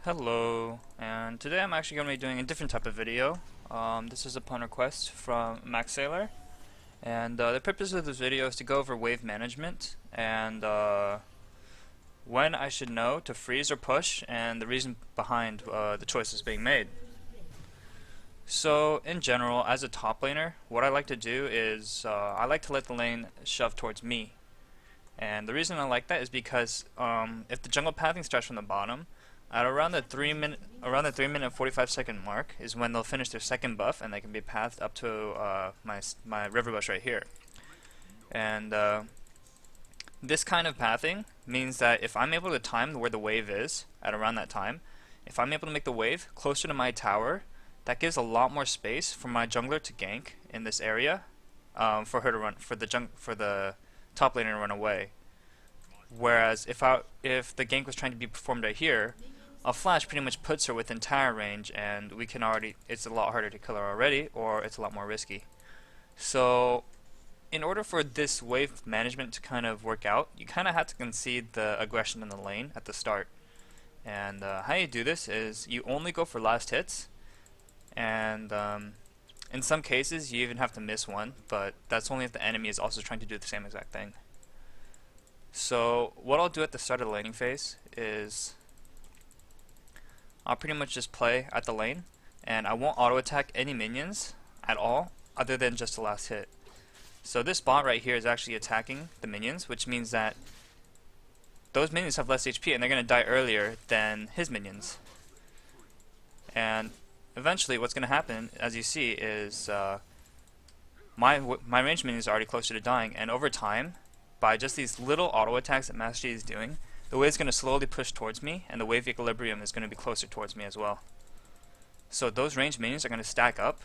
Hello, and today I'm actually going to be doing a different type of video. This is upon request from Max Sailor, and the purpose of this video is to go over wave management and when I should know to freeze or push, and the reason behind the choices being made. So, in general, as a top laner, what I like to do is I like to let the lane shove towards me. And the reason I like that is because if the jungle pathing starts from the bottom, at around the 3 minute and 45-second mark is when they'll finish their second buff, and they can be pathed up to my river bush right here. And this kind of pathing means that if I'm able to time where the wave is at around that time, if I'm able to make the wave closer to my tower, that gives a lot more space for my jungler to gank in this area, for her to run, for the top laner to run away. Whereas if the gank was trying to be performed right here, a flash pretty much puts her within tower range, and it's a lot harder to kill her already, or it's a lot more risky. So in order for this wave management to kind of work out, you kind of have to concede the aggression in the lane at the start. And how you do this is you only go for last hits, and in some cases you even have to miss one, but that's only if the enemy is also trying to do the same exact thing. So what I'll do at the start of the laning phase is I'll pretty much just play at the lane, and I won't auto attack any minions at all other than just the last hit. So this bot right here is actually attacking the minions, which means that those minions have less HP and they're going to die earlier than his minions. And eventually what's going to happen, as you see, is my ranged minions are already closer to dying, and over time, by just these little auto attacks that Master Yi is doing, the wave is going to slowly push towards me, and the wave equilibrium is going to be closer towards me as well. So those ranged minions are going to stack up,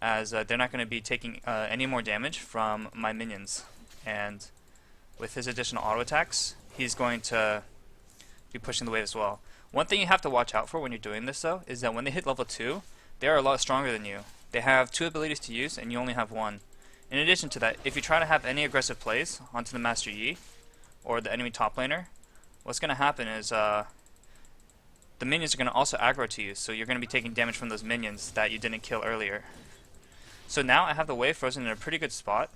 as they're not going to be taking any more damage from my minions. And with his additional auto attacks, he's going to be pushing the wave as well. One thing you have to watch out for when you're doing this, though, is that when they hit level 2, they are a lot stronger than you. They have 2 abilities to use, and you only have 1. In addition to that, if you try to have any aggressive plays onto the Master Yi, or the enemy top laner, what's going to happen is the minions are going to also aggro to you, so you're going to be taking damage from those minions that you didn't kill earlier. So now I have the wave frozen in a pretty good spot,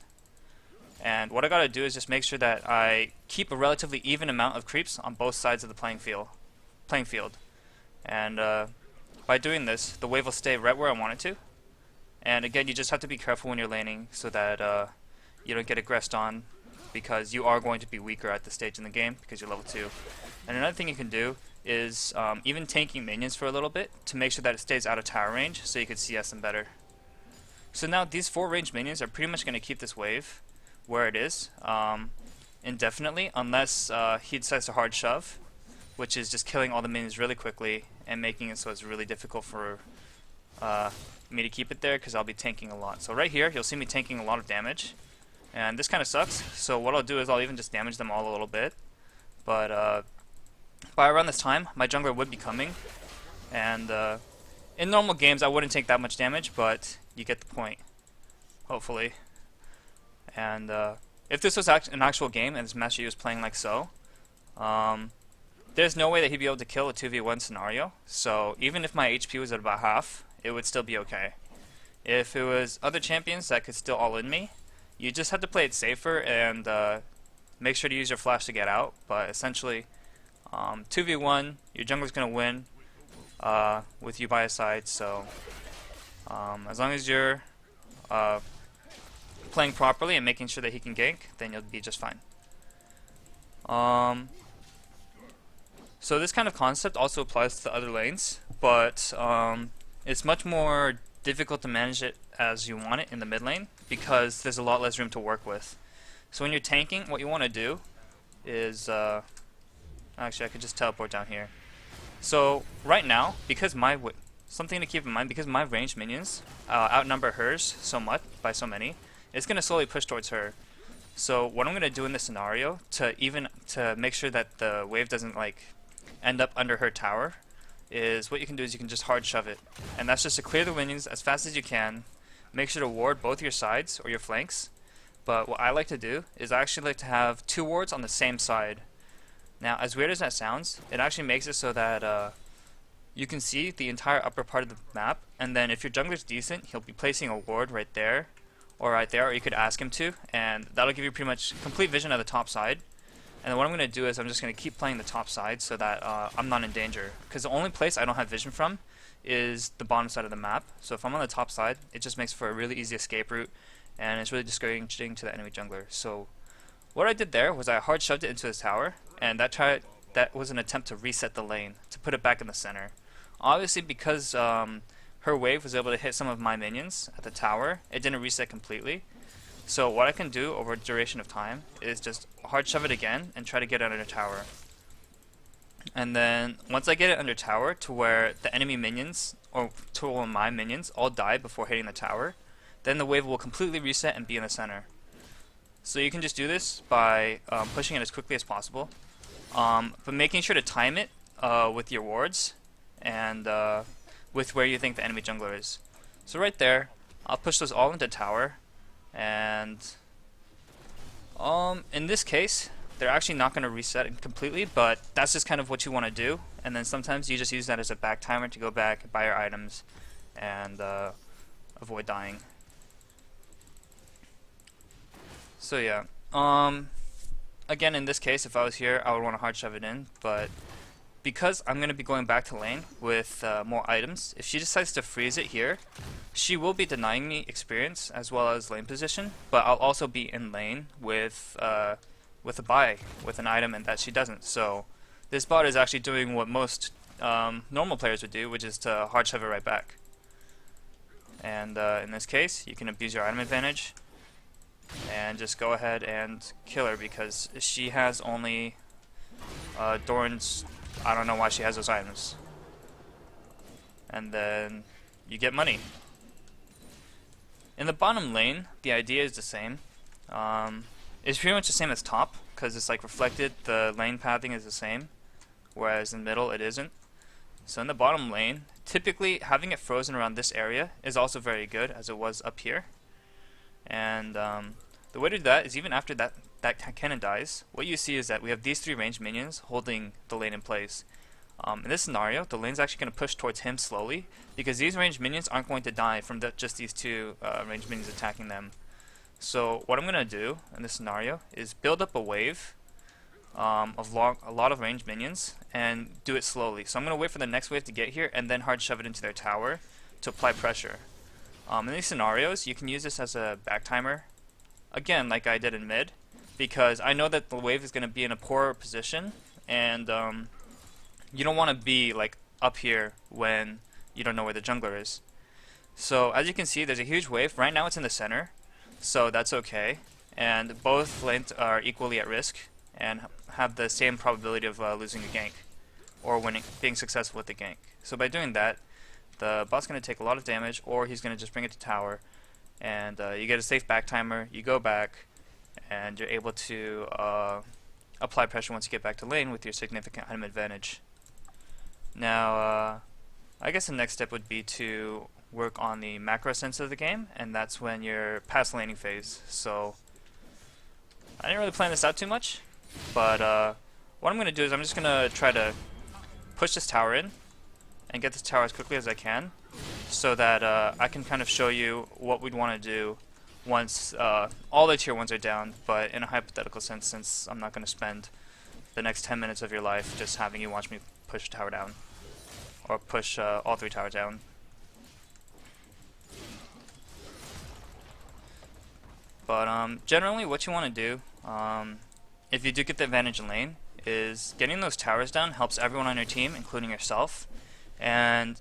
and what I got to do is just make sure that I keep a relatively even amount of creeps on both sides of the playing field. And by doing this, the wave will stay right where I want it to. And again, you just have to be careful when you're laning so that you don't get aggressed on, because you are going to be weaker at this stage in the game because you're level 2. And another thing you can do is even tanking minions for a little bit to make sure that it stays out of tower range so you can CS them better. So now these 4 ranged minions are pretty much going to keep this wave where it is indefinitely, unless he decides to hard shove, which is just killing all the minions really quickly and making it so it's really difficult for me to keep it there, because I'll be tanking a lot. So right here you'll see me tanking a lot of damage, and this kind of sucks. So what I'll do is I'll even just damage them all a little bit, but by around this time my jungler would be coming, and in normal games I wouldn't take that much damage, but you get the point, hopefully. And if this was an actual game and this Master Yi was playing like so, there's no way that he'd be able to kill a 2v1 scenario. So even if my HP was at about half, it would still be okay. If it was other champions that could still all in me, you just have to play it safer and make sure to use your flash to get out. But essentially, 2v1, your jungler's going to win with you by his side. So as long as you're playing properly and making sure that he can gank, then you'll be just fine. So this kind of concept also applies to the other lanes, but it's much more difficult to manage it as you want it in the mid lane, because there's a lot less room to work with. So when you're tanking, what you want to do is actually I could just teleport down here. So right now, because something to keep in mind, because my ranged minions outnumber hers so much by so many, it's going to slowly push towards her. So what I'm going to do in this scenario to make sure that the wave doesn't end up under her tower is, what you can do is you can just hard shove it, and that's just to clear the minions as fast as you can. Make sure to ward both your sides or your flanks, but what I like to do is I actually like to have 2 wards on the same side. Now, as weird as that sounds, it actually makes it so that you can see the entire upper part of the map, and then if your jungler's decent, he'll be placing a ward right there, or right there, or you could ask him to, and that'll give you pretty much complete vision of the top side. And then what I'm going to do is I'm just going to keep playing the top side so that I'm not in danger, because the only place I don't have vision from is the bottom side of the map. So if I'm on the top side, it just makes for a really easy escape route, and it's really discouraging to the enemy jungler. So what I did there was I hard shoved it into his tower, and that was an attempt to reset the lane, to put it back in the center. Obviously, because her wave was able to hit some of my minions at the tower, it didn't reset completely. So what I can do over a duration of time is just hard shove it again and try to get it under tower. And then once I get it under tower to where the enemy minions, or to one of my minions, all die before hitting the tower, then the wave will completely reset and be in the center. So you can just do this by pushing it as quickly as possible, but making sure to time it with your wards and with where you think the enemy jungler is. So right there, I'll push those all into tower, and in this case, they're actually not going to reset completely, but that's just kind of what you want to do. And then sometimes you just use that as a back timer to go back, buy your items, and avoid dying. So yeah, again in this case, if I was here, I would want to hard shove it in, but because I'm going to be going back to lane with more items, if she decides to freeze it here, she will be denying me experience as well as lane position, but I'll also be in lane with a buy, with an item, and that she doesn't. So this bot is actually doing what most normal players would do, which is to hard shove it right back. And in this case, you can abuse your item advantage and just go ahead and kill her, because she has only Doran's. I don't know why she has those items. And then you get money. In the bottom lane, the idea is the same. It's pretty much the same as top, because it's like reflected, the lane pathing is the same, whereas in the middle it isn't. So in the bottom lane, typically having it frozen around this area is also very good, as it was up here. And the way to do that is even after that cannon dies, what you see is that we have these three ranged minions holding the lane in place. In this scenario, the lane's actually going to push towards him slowly, because these ranged minions aren't going to die from just these two ranged minions attacking them. So what I'm going to do in this scenario is build up a wave of a lot of ranged minions and do it slowly. So I'm going to wait for the next wave to get here and then hard shove it into their tower to apply pressure. In these scenarios, you can use this as a back timer, again like I did in mid, because I know that the wave is going to be in a poorer position, and you don't want to be like up here when you don't know where the jungler is. So as you can see, there's a huge wave. Right now it's in the center, so that's okay, and both lanes are equally at risk and have the same probability of losing a gank or being successful with the gank. So by doing that, the bot's going to take a lot of damage, or he's going to just bring it to tower, and you get a safe back timer, you go back, and you're able to apply pressure once you get back to lane with your significant item advantage. Now, I guess the next step would be to work on the macro sense of the game, and that's when you're past laning phase. So I didn't really plan this out too much, but what I'm going to do is I'm just going to try to push this tower in and get this tower as quickly as I can, so that I can kind of show you what we'd want to do once all the tier 1s are down, but in a hypothetical sense, since I'm not going to spend the next 10 minutes of your life just having you watch me push a tower down, or push all 3 towers down. But generally what you want to do, if you do get the advantage in lane, is getting those towers down helps everyone on your team, including yourself, and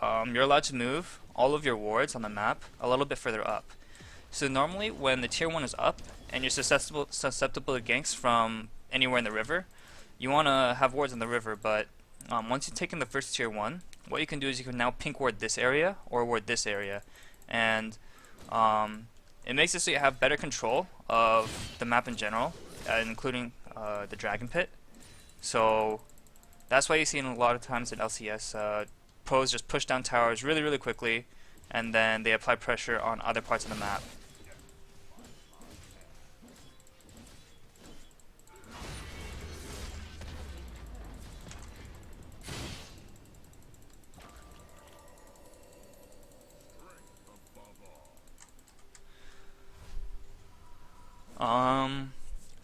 you're allowed to move all of your wards on the map a little bit further up. So normally when the tier 1 is up and you're susceptible to ganks from anywhere in the river, you want to have wards in the river, but once you've taken the first tier 1, what you can do is you can now pink ward this area or ward this area, and it makes it so you have better control of the map in general, including the dragon pit. So that's why you see in a lot of times in LCS, pros just push down towers really quickly, and then they apply pressure on other parts of the map.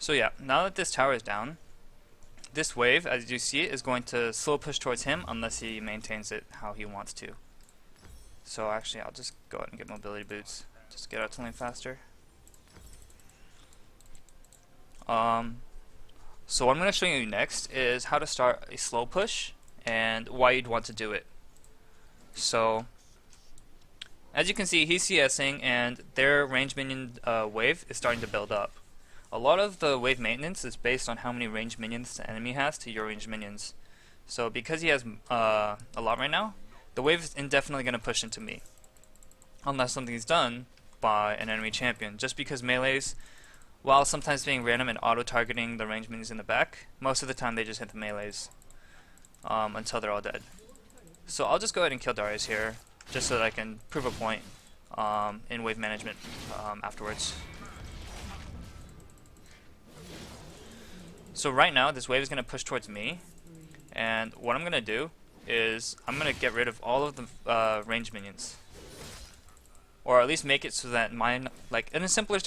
So yeah, now that this tower is down, this wave, as you see it, is going to slow push towards him unless he maintains it how he wants to. So actually, I'll just go ahead and get mobility boots. Just get out to lane faster. So what I'm going to show you next is how to start a slow push and why you'd want to do it. So as you can see, he's CSing and their range minion wave is starting to build up. A lot of the wave maintenance is based on how many range minions the enemy has to your range minions. So because he has a lot right now, the wave is indefinitely going to push into me. Unless something is done by an enemy champion. Just because melees, while sometimes being random and auto-targeting the range minions in the back, most of the time they just hit the melees until they're all dead. So I'll just go ahead and kill Darius here, just so that I can prove a point in wave management afterwards. So right now, this wave is going to push towards me, and what I'm going to do is I'm going to get rid of all of the range minions. Or at least make it so that mine, like in a simpler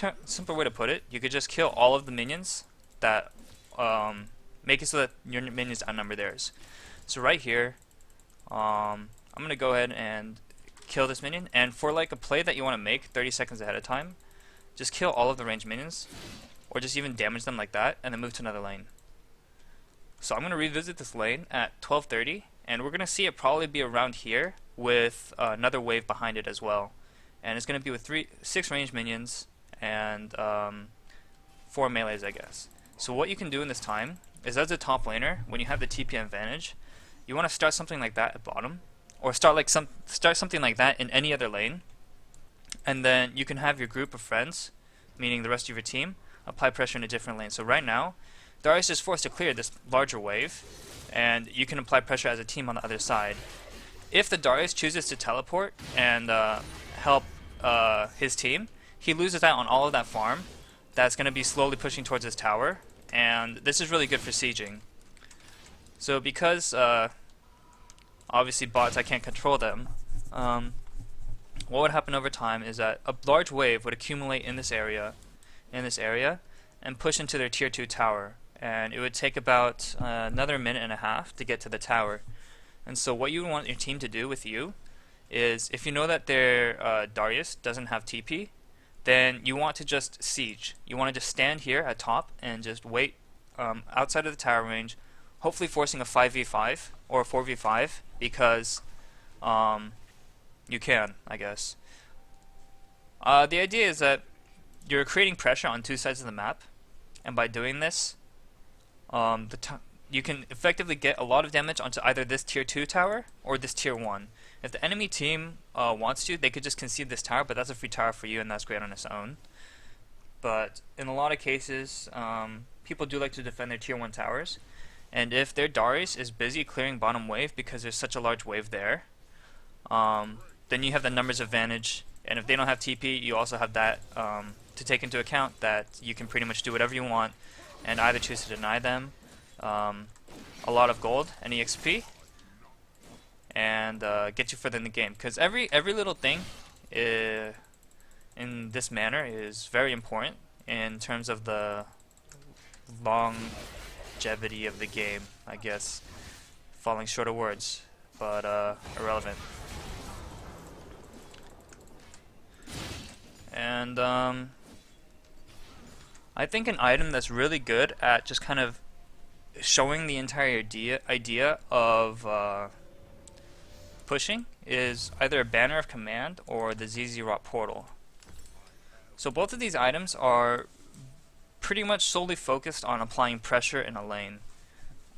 way to put it, you could just kill all of the minions that make it so that your minions outnumber theirs. So right here, I'm going to go ahead and kill this minion, and for like a play that you want to make 30 seconds ahead of time, just kill all of the range minions, or just even damage them like that, and then move to another lane. So I'm going to revisit this lane at 12:30, and we're going to see it probably be around here with another wave behind it as well. And it's going to be with 6 range minions and 4 melees, I guess. So what you can do in this time is, as a top laner, when you have the TP advantage, you want to start something like that at bottom, or start something like that in any other lane, and then you can have your group of friends, meaning the rest of your team, apply pressure in a different lane. So right now, Darius is forced to clear this larger wave, and you can apply pressure as a team on the other side. If the Darius chooses to teleport and help his team, he loses out on all of that farm that's going to be slowly pushing towards his tower, and this is really good for sieging. So because obviously bots, I can't control them, what would happen over time is that a large wave would accumulate in this area and push into their tier 2 tower, and it would take about another minute and a half to get to the tower. And so what you want your team to do with you is, if you know that their Darius doesn't have TP, then you want to just siege. You want to just stand here at top and just wait outside of the tower range, hopefully forcing a 5v5 or a 4v5, because you can, I guess. The idea is that you're creating pressure on 2 sides of the map, and by doing this, you can effectively get a lot of damage onto either this tier 2 tower or this tier 1. If the enemy team wants to, they could just concede this tower, but that's a free tower for you, and that's great on its own. But in a lot of cases, people do like to defend their tier 1 towers, and if their Darius is busy clearing bottom wave because there's such a large wave there, then you have the numbers advantage, and if they don't have TP, you also have that to take into account, that you can pretty much do whatever you want and either choose to deny them a lot of gold and EXP, and get you further in the game. Because every little thing in this manner is very important in terms of the longevity of the game, I guess. Falling short of words, but irrelevant. And I think an item that's really good at just kind of showing the entire idea of pushing is either a Banner of Command or the ZZ Rot Portal. So both of these items are pretty much solely focused on applying pressure in a lane.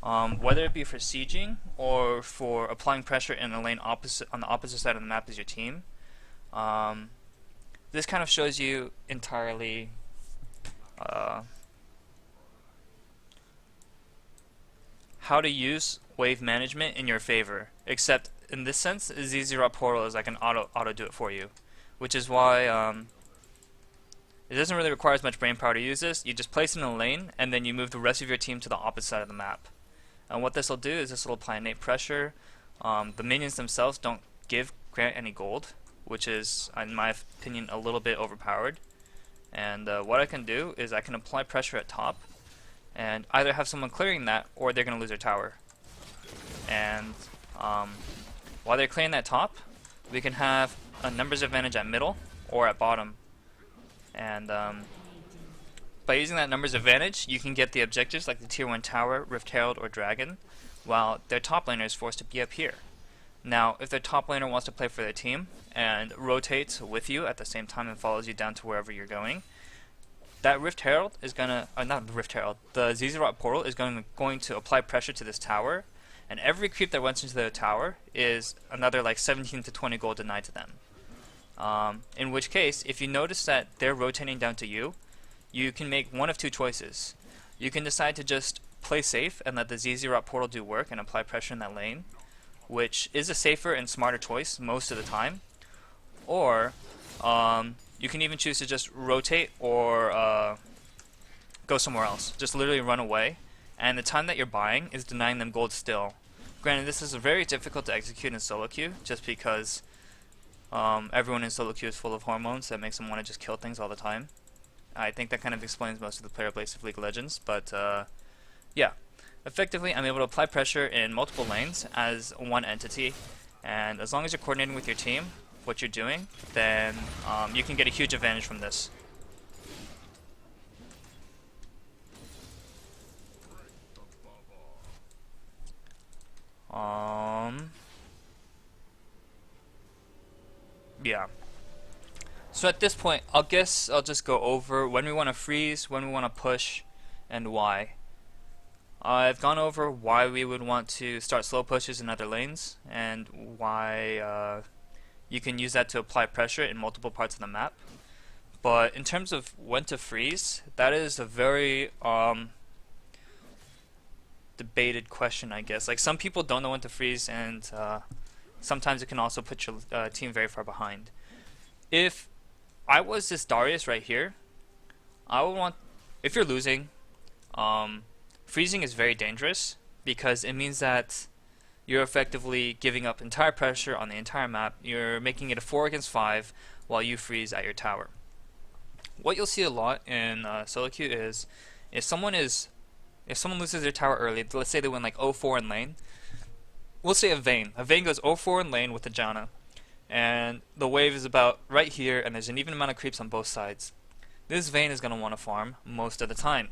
Whether it be for sieging or for applying pressure in a lane on the opposite side of the map as your team. This kind of shows you entirely how to use wave management in your favor, except in this sense, ZZ Rot Portal is like an auto do it for you, which is why it doesn't really require as much brain power to use this. You just place it in a lane, and then you move the rest of your team to the opposite side of the map. And what this will do is this will apply innate pressure. The minions themselves don't grant any gold, which is, in my opinion, a little bit overpowered. And what I can do is I can apply pressure at top, and either have someone clearing that or they're going to lose their tower. And while they're clearing that top, we can have a numbers advantage at middle or at bottom. And by using that numbers advantage, you can get the objectives like the tier 1 tower, Rift Herald, or Dragon, while their top laner is forced to be up here. Now, if their top laner wants to play for their team and rotates with you at the same time and follows you down to wherever you're going, that Rift Herald is gonna, not the Rift Herald, the Zizarot portal is going to apply pressure to this tower, and every creep that runs into the tower is another like 17 to 20 gold denied to them. In which case, if you notice that they're rotating down to you, you can make one of two choices. You can decide to just play safe and let the Zizarot portal do work and apply pressure in that lane, which is a safer and smarter choice most of the time. Or you can even choose to just rotate or go somewhere else. Just literally run away, and the time that you're buying is denying them gold still. Granted, this is very difficult to execute in solo queue, just because everyone in solo queue is full of hormones that makes them want to just kill things all the time. I think that kind of explains most of the player base of League of Legends, but yeah. Effectively, I'm able to apply pressure in multiple lanes as one entity, and as long as you're coordinating with your team what you're doing, then you can get a huge advantage from this. Yeah. So at this point, I guess I'll just go over when we want to freeze, when we want to push, and why. I've gone over why we would want to start slow pushes in other lanes, and why you can use that to apply pressure in multiple parts of the map. But in terms of when to freeze, that is a very debated question, I guess. Like, some people don't know when to freeze, and sometimes it can also put your team very far behind. If I was this Darius right here, I would want, if you're losing, freezing is very dangerous, because it means that you're effectively giving up entire pressure on the entire map. You're making it a 4 against 5 while you freeze at your tower. What you'll see a lot in solo queue is if someone loses their tower early, let's say they win like 0-4 in lane, we'll say a Vayne goes 0-4 in lane with a Janna, and the wave is about right here, and there's an even amount of creeps on both sides. This Vayne is going to want to farm most of the time.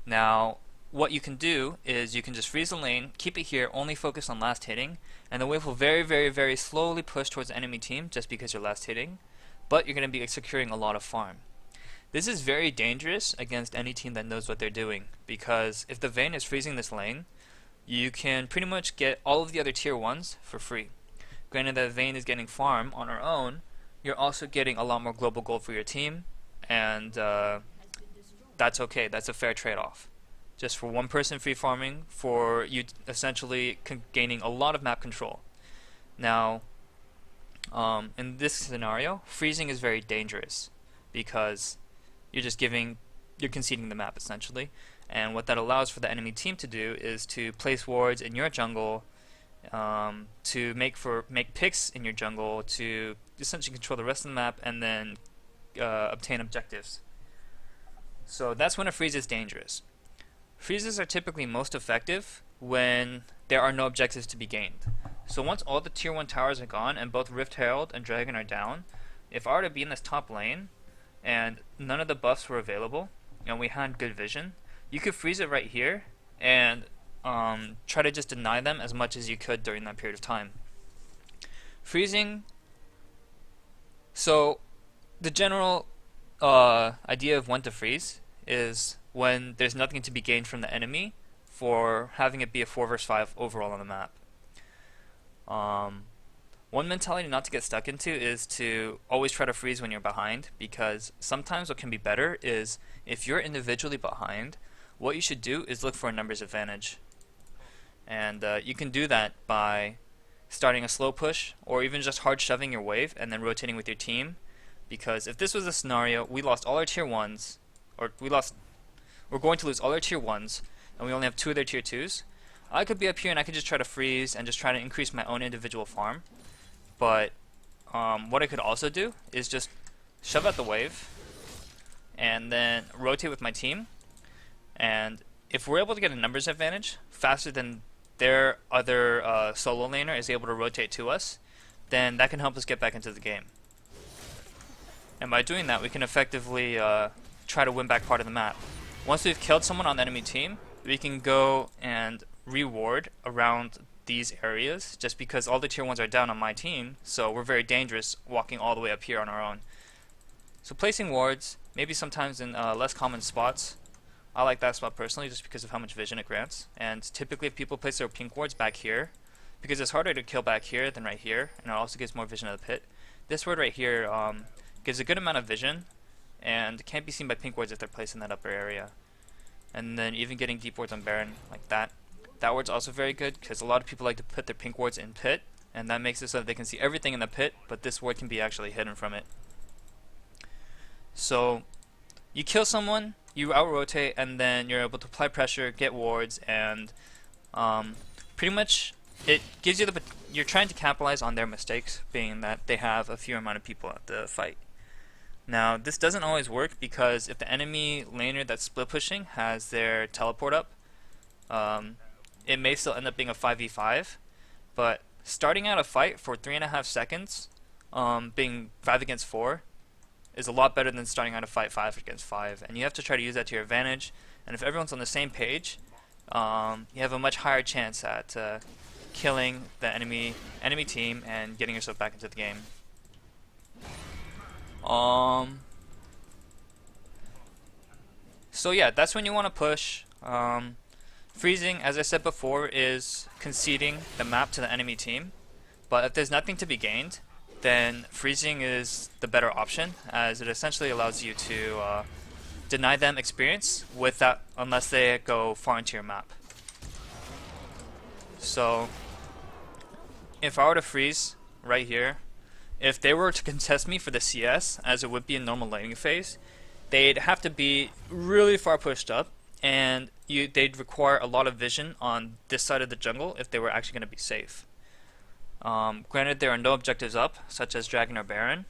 Now, what you can do is you can just freeze the lane, keep it here, only focus on last hitting, and the wave will very, very, very slowly push towards the enemy team just because you're last hitting, but you're going to be securing a lot of farm. This is very dangerous against any team that knows what they're doing, because if the Vayne is freezing this lane, you can pretty much get all of the other tier 1s for free. Granted that Vayne is getting farm on her own, you're also getting a lot more global gold for your team, and that's okay, that's a fair trade-off. Just for one person free farming, for you essentially gaining a lot of map control. Now, in this scenario, freezing is very dangerous, because you're conceding the map essentially, and what that allows for the enemy team to do is to place wards in your jungle, to make picks in your jungle, to essentially control the rest of the map, and then obtain objectives. So that's when a freeze is dangerous. Freezes are typically most effective when there are no objectives to be gained. So once all the tier 1 towers are gone and both Rift Herald and Dragon are down, if I were to be in this top lane and none of the buffs were available and we had good vision, you could freeze it right here and try to just deny them as much as you could during that period of time. Freezing, so the general idea of when to freeze is when there's nothing to be gained from the enemy for having it be a 4 vs 5 overall on the map. One mentality not to get stuck into is to always try to freeze when you're behind, because sometimes what can be better is if you're individually behind, what you should do is look for a numbers advantage. And you can do that by starting a slow push, or even just hard shoving your wave and then rotating with your team. Because if this was a scenario, we lost all our tier 1s, or we're going to lose all our tier 1s, and we only have 2 of their tier 2s, I could be up here and I could just try to freeze and just try to increase my own individual farm. But what I could also do is just shove out the wave and then rotate with my team, And if we're able to get a numbers advantage faster than their other solo laner is able to rotate to us, then that can help us get back into the game. And by doing that, we can effectively try to win back part of the map. Once we've killed someone on the enemy team, we can go and reward around these areas, just because all the tier 1s are down on my team, so we're very dangerous walking all the way up here on our own. So placing wards, maybe sometimes in less common spots. I like that spot personally just because of how much vision it grants. And typically if people place their pink wards back here, because it's harder to kill back here than right here, and it also gives more vision of the pit. This ward right here gives a good amount of vision, and can't be seen by pink wards if they're placed in that upper area. And then even getting deep wards on Baron like that. That ward's also very good because a lot of people like to put their pink wards in pit, and that makes it so that they can see everything in the pit, but this ward can be actually hidden from it. So you kill someone, you out-rotate, and then you're able to apply pressure, get wards, and pretty much it gives you you're trying to capitalize on their mistakes, being that they have a fewer amount of people at the fight. Now this doesn't always work because if the enemy laner that's split pushing has their teleport up, it may still end up being a 5v5, but starting out a fight for 3.5 seconds, being 5 against 4, is a lot better than starting out a fight 5 against 5, and you have to try to use that to your advantage. And if everyone's on the same page, you have a much higher chance at killing the enemy team and getting yourself back into the game. So yeah, that's when you want to push. Freezing, as I said before, is conceding the map to the enemy team, but if there's nothing to be gained, then freezing is the better option, as it essentially allows you to deny them experience without, unless they go far into your map. So if I were to freeze right here, if they were to contest me for the CS, as it would be in normal laning phase, they'd have to be really far pushed up, and they'd require a lot of vision on this side of the jungle if they were actually going to be safe. Granted, there are no objectives up, such as Dragon or Baron.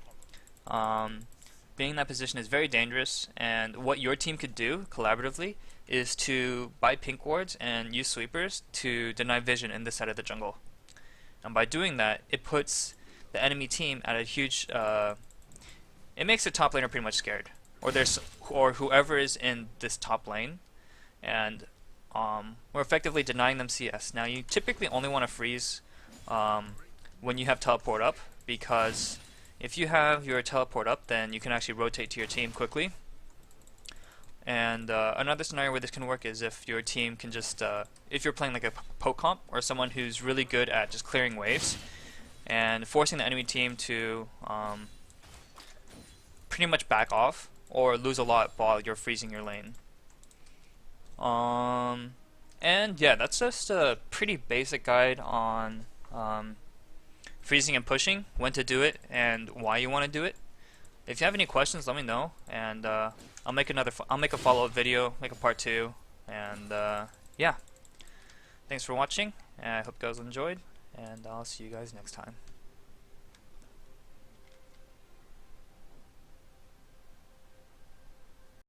Being in that position is very dangerous, and what your team could do collaboratively is to buy pink wards and use sweepers to deny vision in this side of the jungle. And by doing that, it puts the enemy team at a huge... it makes the top laner pretty much scared, or whoever is in this top lane, and we're effectively denying them CS. Now you typically only want to freeze when you have teleport up, because if you have your teleport up, then you can actually rotate to your team quickly. And another scenario where this can work is if your team can just, if you're playing like a poke comp or someone who's really good at just clearing waves and forcing the enemy team to pretty much back off or lose a lot while you're freezing your lane. And yeah, that's just a pretty basic guide on freezing and pushing, when to do it, and why you want to do it. If you have any questions, let me know, and I'll make a follow-up video, make a part 2, and yeah. Thanks for watching, and I hope you guys enjoyed, and I'll see you guys next time.